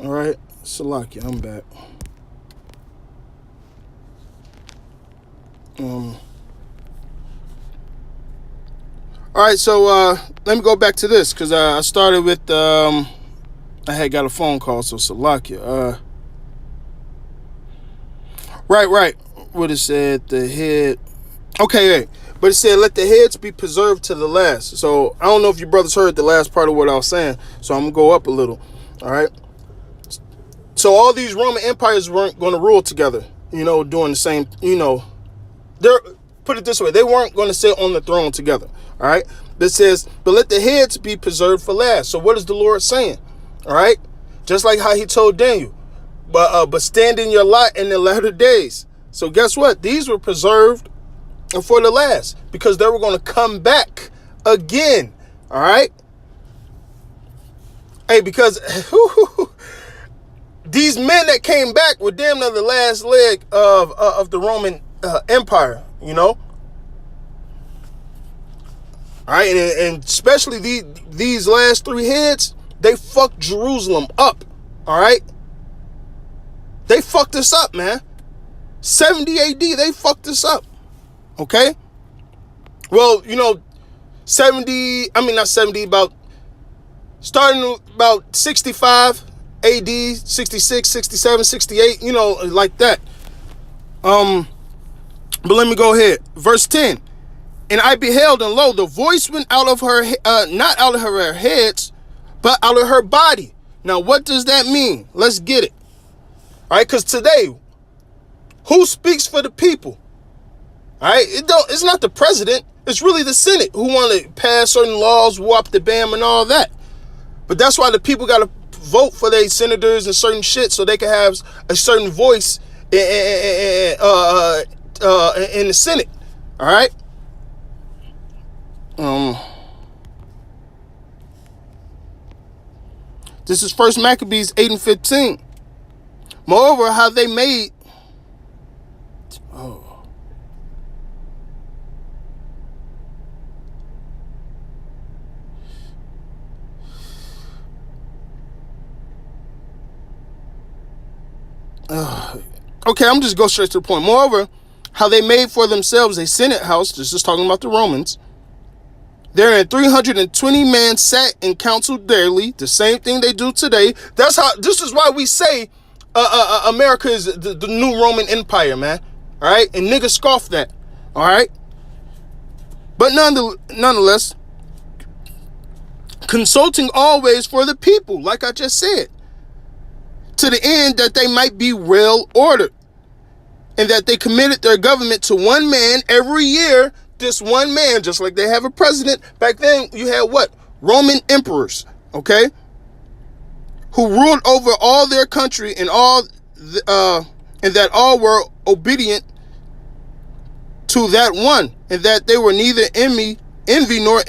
All right, Salakia, I'm back. Um, all right, so let me go back to this because I started with I had got a phone call, so Salakia. Right. What it said, the head. Okay, right. But it said, let the heads be preserved to the last. So I don't know if you brothers heard the last part of what I was saying. So I'm gonna go up a little. All right. So all these Roman empires weren't going to rule together. Doing the same. They're put it this way: they weren't going to sit on the throne together. All right. But it says, but let the heads be preserved for last. So what is the Lord saying? All right. Just like how He told Daniel, but stand in your lot in the latter days. So guess what? These were preserved for the last because they were going to come back again. All right. Hey, because these men that came back were damn near the last leg of the Roman Empire. All right, and especially these last three heads, they fucked Jerusalem up. All right, they fucked us up, man. 70 AD, they fucked us up. Okay? Well, 70, I mean, not 70, starting about 65 AD, 66, 67, 68, like that. But let me go ahead. Verse 10. And I beheld, and lo, the voice went out of her, not out of her heads, but out of her body. Now, what does that mean? Let's get it. All right, because today, who speaks for the people? All right, it's not the president. It's really the Senate who want to pass certain laws, whoop the bam, and all that. But that's why the people got to vote for their senators and certain shit so they can have a certain voice in the Senate. All right. This is First Maccabees 8 and 15. Moreover, how they made. Okay, I'm just go straight to the point. Moreover, how they made for themselves a senate house. This is talking about the Romans. Therein 320 men sat and counseled daily. The same thing they do today. This is why we say America is the new Roman Empire, man. All right, and niggas scoff that. All right, but nonetheless, consulting always for the people, like I just said, to the end that they might be well ordered, and that they committed their government to one man every year. This one man, just like they have a president. Back then, you had what? Roman emperors, okay? Who ruled over all their country and and that all were obedient to that one, and that they were neither envy nor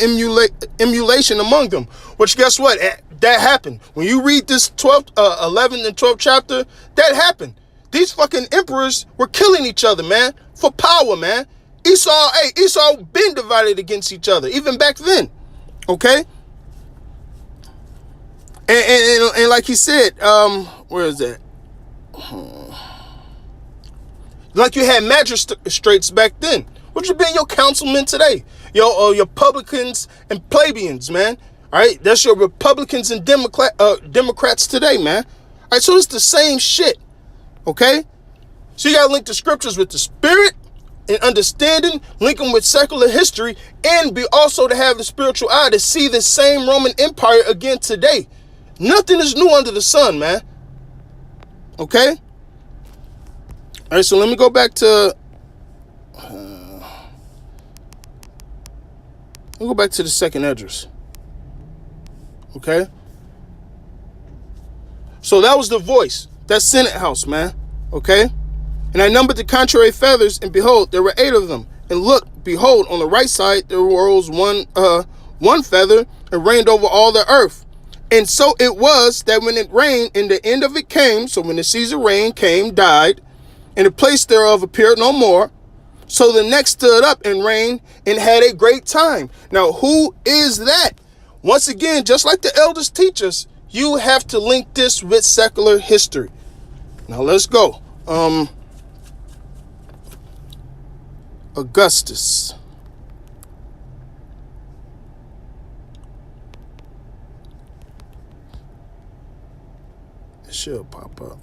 emulation among them. Which, guess what? That happened. When you read this 11th and 12th chapter, that happened. These fucking emperors were killing each other, man, for power, man. Esau been divided against each other, even back then. Okay? And like he said, where is that? Like you had magistrates back then. What you been your councilmen today? Your publicans and plebeians, man. All right? That's your Republicans and Democrats today, man. All right, so it's the same shit. Okay? So you got to link the scriptures with the spirit and understanding, link them with secular history, and be also to have the spiritual eye to see the same Roman Empire again today. Nothing is new under the sun, man. Okay? All right, so let me go back to... I'll go back to the second address. Okay? So that was the voice. That Senate house, man. Okay? And I numbered the contrary feathers, and behold, there were 8 of them. And look, behold, on the right side there rose one feather, and reigned over all the earth. And so it was that when it rained, and the end of it came, so when the season rain came, died, and the place thereof appeared no more. So the next stood up and reigned, and had a great time. Now, who is that? Once again, just like the elders teach us, You have to link this with secular history. Now let's go. Augustus. It should pop up.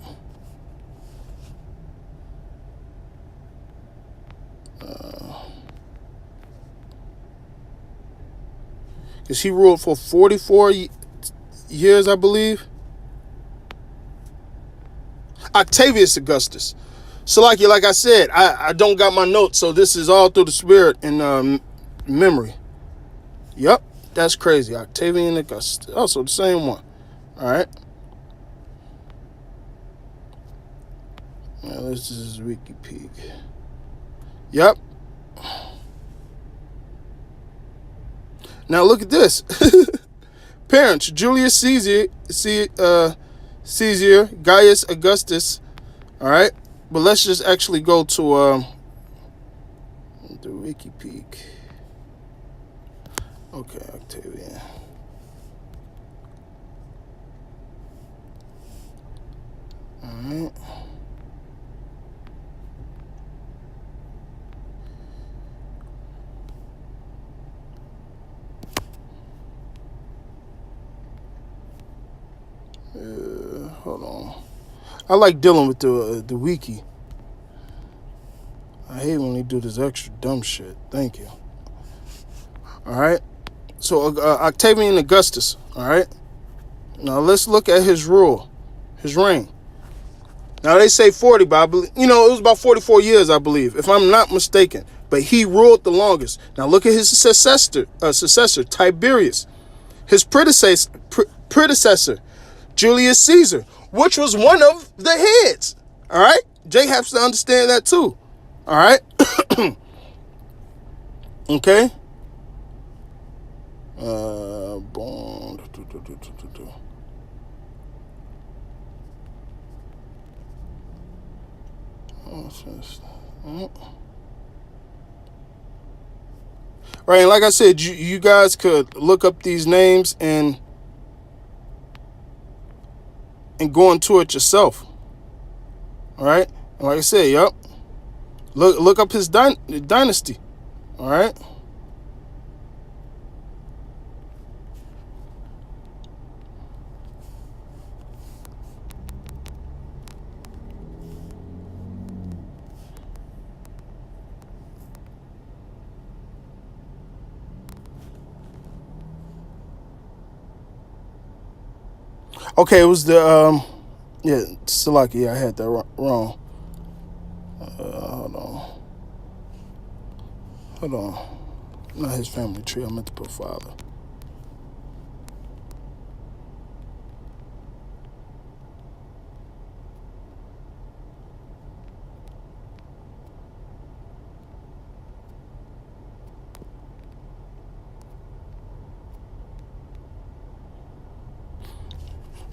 Because he ruled for 44 years, I believe. Octavius Augustus. So like I said, I don't got my notes, so this is all through the spirit and memory. Yep, that's crazy. Octavian Augustus. Also the same one. All right. Now this is Wikipedia. Yep. Now look at this. Parents: Julius Caesar, Gaius Augustus. All right. But let's just actually go to the Wikipedia. Okay, Octavian. All right. Hold on. I like dealing with the wiki. I hate when they do this extra dumb shit. Thank you. All right. So Octavian Augustus. All right. Now let's look at his rule, his reign. Now they say 40, but I believe, it was about 44 years, I believe, if I'm not mistaken. But he ruled the longest. Now look at his successor, Tiberius. His predecessor, Julius Caesar, which was one of the heads. All right? Jay has to understand that too. All right? Okay? Boom. Right, and like I said, you guys could look up these names and go into it yourself. All right, and like I said, yep. Look up his dynasty. All right. Okay, it was the Salaki. I had that wrong. Hold on. Not his family tree. I meant to put father.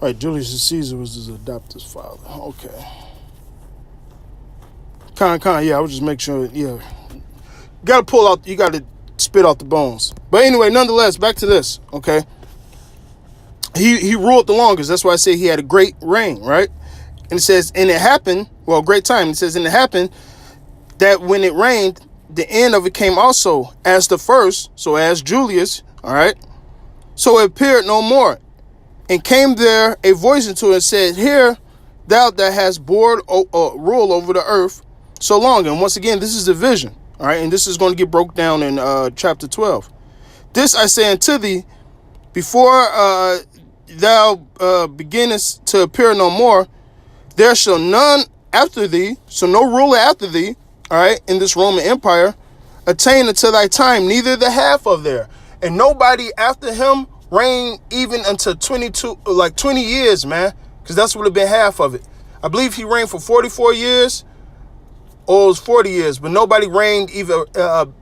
Right, Julius Caesar was his adopted father. Okay. Yeah, I would just make sure, yeah. You gotta spit out the bones. But anyway, nonetheless, back to this, okay? He ruled the longest. That's why I say he had a great reign, right? And it says, and it happened, great time. It says, and it happened that when it reigned, the end of it came also as the first, so as Julius, all right? So it appeared no more. And came there a voice into it and said, "Hear thou that hast rule over the earth so long." And once again, this is the vision. All right. And this is going to get broke down in chapter 12. This I say unto thee, before thou beginnest to appear no more, there shall none after thee, so no ruler after thee, all right, in this Roman Empire, attain unto thy time, neither the half of there. And nobody after him reign even until 20 years, man, because that's would have been half of it. I believe he reigned for 44 years, or it was 40 years, but nobody reigned even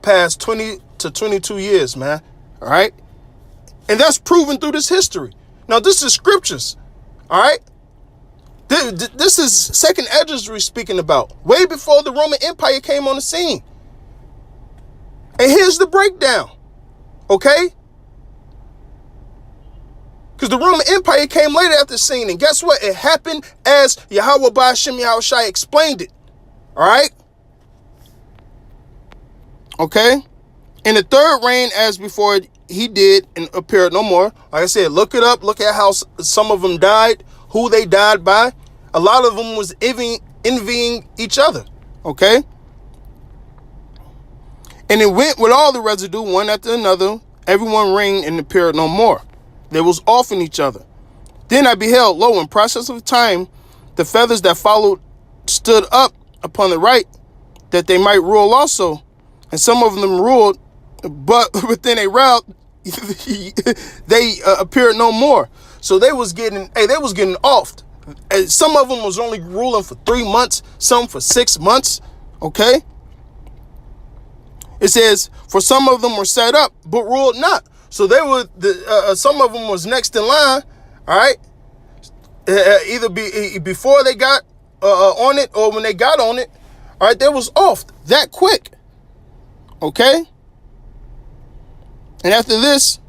past 20 to 22 years, man. All right, and that's proven through this history. Now, this is scriptures. All right, this is Second Esdras we're speaking about, way before the Roman Empire came on the scene. And here's the breakdown. Okay. Because the Roman Empire came later after the scene. And guess what? It happened as Yahweh Ba'Shem Yahushai explained it. All right? Okay? In the third reign, as before he did and appeared no more. Like I said, look it up. Look at how some of them died, who they died by. A lot of them was envying each other. Okay? And it went with all the residue, one after another. Everyone reigned and appeared no more. They was off in each other. Then I beheld, lo, in process of time, the feathers that followed stood up upon the right, that they might rule also. And some of them ruled, but within a rout, they appeared no more. So they was getting off. And some of them was only ruling for 3 months, some for 6 months. Okay? It says, for some of them were set up, but ruled not. So they were, some of them was next in line, all right? Either before they got on it or when they got on it, all right, they was off that quick, okay? And after this,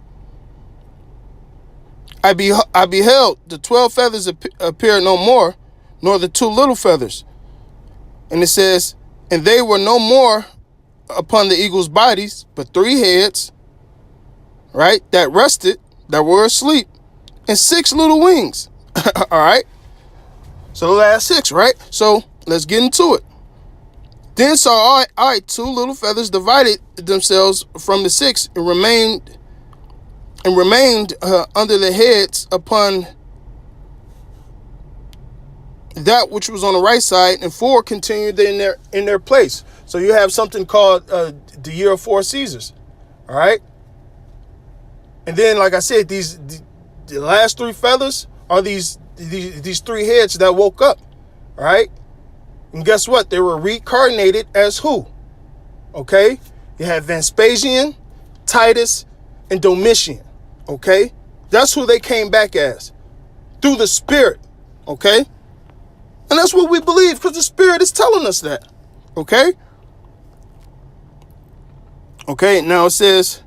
I beheld the 12 feathers appear no more, nor the 2 little feathers. And it says, and they were no more upon the eagle's bodies, but 3 heads, right, that rested, that were asleep, and 6 little wings. All right. So the last 6, right? So let's get into it. Then saw I 2 little feathers divided themselves from the 6 and remained under the heads upon that which was on the right side, and 4 continued in their place. So you have something called the year of 4 Caesars. All right. And then, like I said, the last 3 feathers are these 3 heads that woke up. All right. And guess what? They were reincarnated as who? Okay. You have Vespasian, Titus, and Domitian. Okay. That's who they came back as. Through the Spirit. Okay. And that's what we believe, because the Spirit is telling us that. Okay. Okay. Now it says,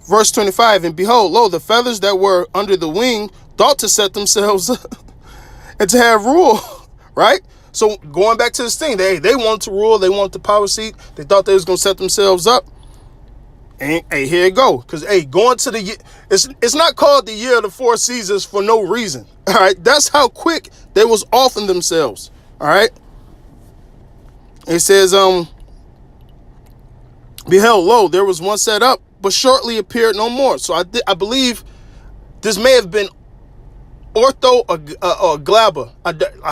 verse 25, and behold, lo, the feathers that were under the wing thought to set themselves up and to have rule, right? So going back to this thing, they wanted to rule, they wanted the power seat, they thought they was going to set themselves up. And hey, here it go. Because, hey, going to the, it's not called the year of the 4 Caesars for no reason, all right? That's how quick they was offing themselves, all right? It says, behold, lo, there was one set up, but shortly appeared no more. So I believe this may have been Ortho or Glabber.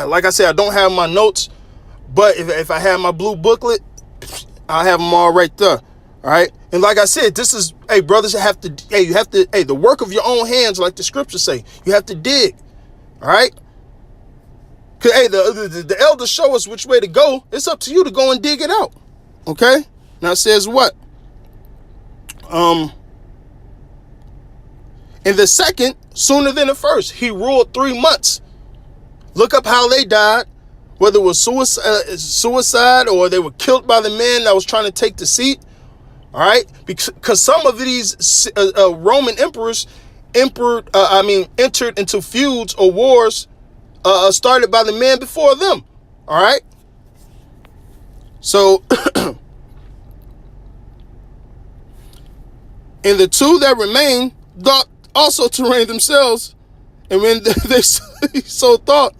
Like I said, I don't have my notes, but if I had my blue booklet, I have them all right there. All right. And like I said, this is, hey, brothers, you have to, the work of your own hands, like the scriptures say, you have to dig. All right. Cause, hey, the elders show us which way to go. It's up to you to go and dig it out. Okay. Now it says what? In the second, sooner than the first, he ruled 3 months. Look up how they died, whether it was suicide or they were killed by the man that was trying to take the seat. All right, because some of these Roman emperors entered into feuds or wars started by the man before them. All right, so. And the 2 that remained thought also to reign themselves. And when they so thought,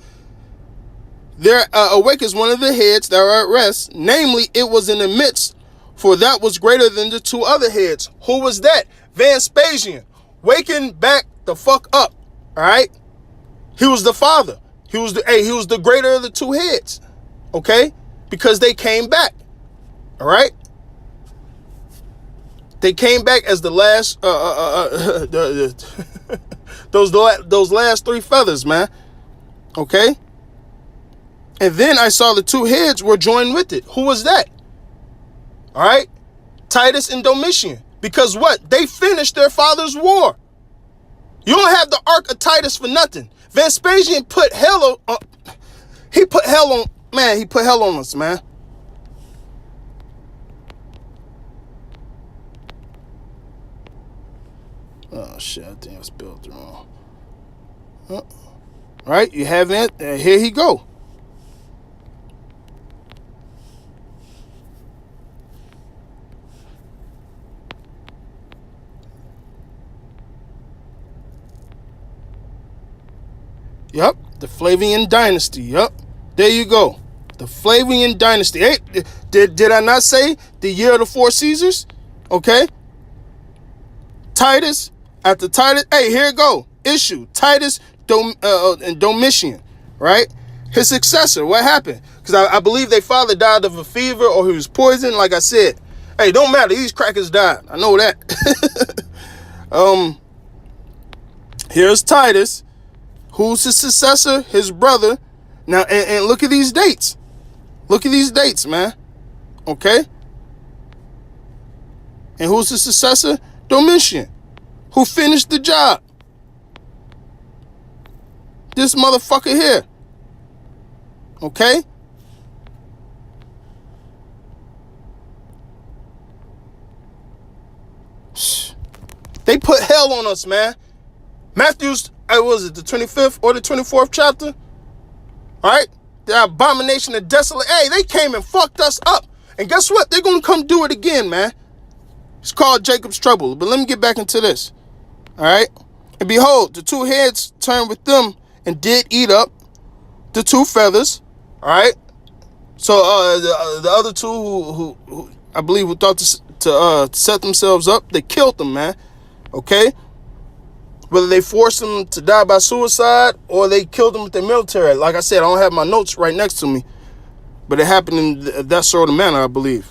there awakens one of the heads that are at rest. Namely, it was in the midst, for that was greater than the 2 other heads. Who was that? Vespasian. Waking back the fuck up. All right. He was the father. He was the greater of the 2 heads. Okay. Because they came back. All right. They came back as the last, those last 3 feathers, man. Okay. And then I saw the 2 heads were joined with it. Who was that? All right. Titus and Domitian. Because what? They finished their father's war. You don't have the Ark of Titus for nothing. Vespasian put hell on, he put hell on us, man. Oh shit, I think I spelled it wrong. Right, you have it. Here he go. Yep, the Flavian dynasty. Yep, there you go. The Flavian dynasty. Hey, did I not say the year of the four Caesars? Okay. Titus, after Titus, hey, here it go. Issue, Titus and Domitian, right? His successor, what happened? Because I believe their father died of a fever or he was poisoned, like I said. Hey, don't matter, these crackers died. I know that. Here's Titus. Who's his successor? His brother. Now, and look at these dates. Look at these dates, man. Okay? And who's his successor? Domitian, who finished the job. This motherfucker here. Okay? They put hell on us, man. Matthew's, was it the 25th or the 24th chapter? All right? The abomination of desolate. Hey, they came and fucked us up. And guess what? They're going to come do it again, man. It's called Jacob's trouble. But let me get back into this. All right? And behold, the two heads turned with them and did eat up the two feathers. All right? So the other two who I believe who thought to set themselves up, they killed them, man. Okay? Whether they forced them to die by suicide or they killed them with their military. Like I said, I don't have my notes right next to me. But it happened in that sort of manner, I believe.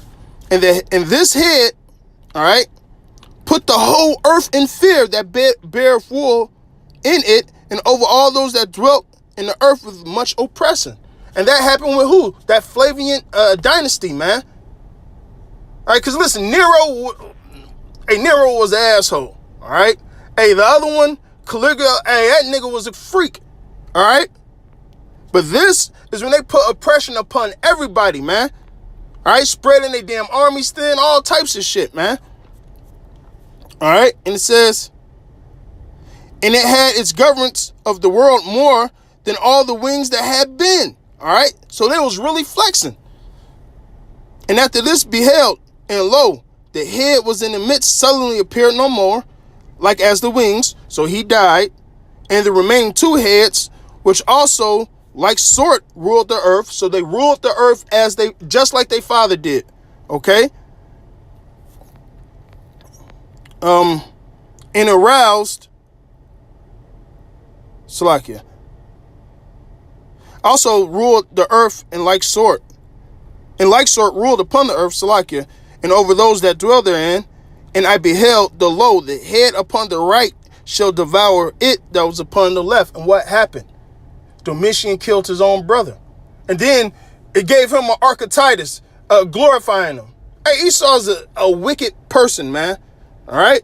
And this head, all right, put the whole earth in fear that beareth wool in it, and over all those that dwelt in the earth with much oppression. And that happened with who? That Flavian dynasty, man. All right, because listen, Nero was an asshole, all right? Hey, the other one, Caligula, hey, that nigga was a freak, all right? But this is when they put oppression upon everybody, man. All right, spreading their damn armies thin, all types of shit, man. All right, and it says, and it had its governance of the world more than all the wings that had been. All right, so they was really flexing. And after this beheld, and lo, the head was in the midst, suddenly appeared no more, like as the wings, so he died. And the remaining two heads, which also like sort ruled the earth, so they ruled the earth as they, just like their father did. Okay. And aroused Salakia. Also ruled the earth in like sort. In like sort ruled upon the earth, Salakia, and over those that dwell therein. And I beheld the head upon the right shall devour it that was upon the left. And what happened? Domitian killed his own brother. And then it gave him an archetypus, glorifying him. Hey, Esau's a wicked person, man. All right?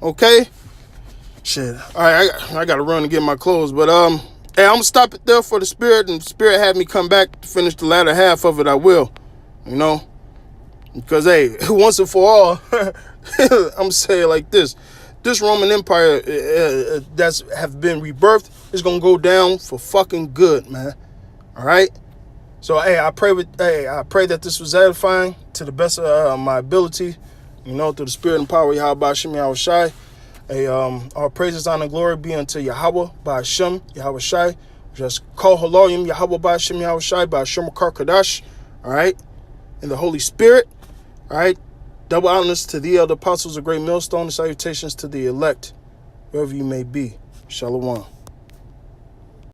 Okay? Shit. All right, I got to run and get my clothes. But, hey, I'm going to stop it there for the Spirit. And the Spirit had me come back to finish the latter half of it. I will. You know? Because, hey, once and for all, I'm saying like this. This Roman Empire that's have been rebirthed is going to go down for fucking good, man. All right? So, hey, I pray that this was edifying to the best of my ability, you know, through the Spirit and power of Yahweh Hashem Yahweh Shai. Hey, our praises, honor, and glory be unto Yahweh by Hashem Yahweh Shai. Just call Haloyim Yahweh by Hashem Yahweh Shai by Hashem Makar Kadash. All right? In the Holy Spirit. All right? Double honors to the elder apostles, a great millstone, and salutations to the elect, wherever you may be. Shalom.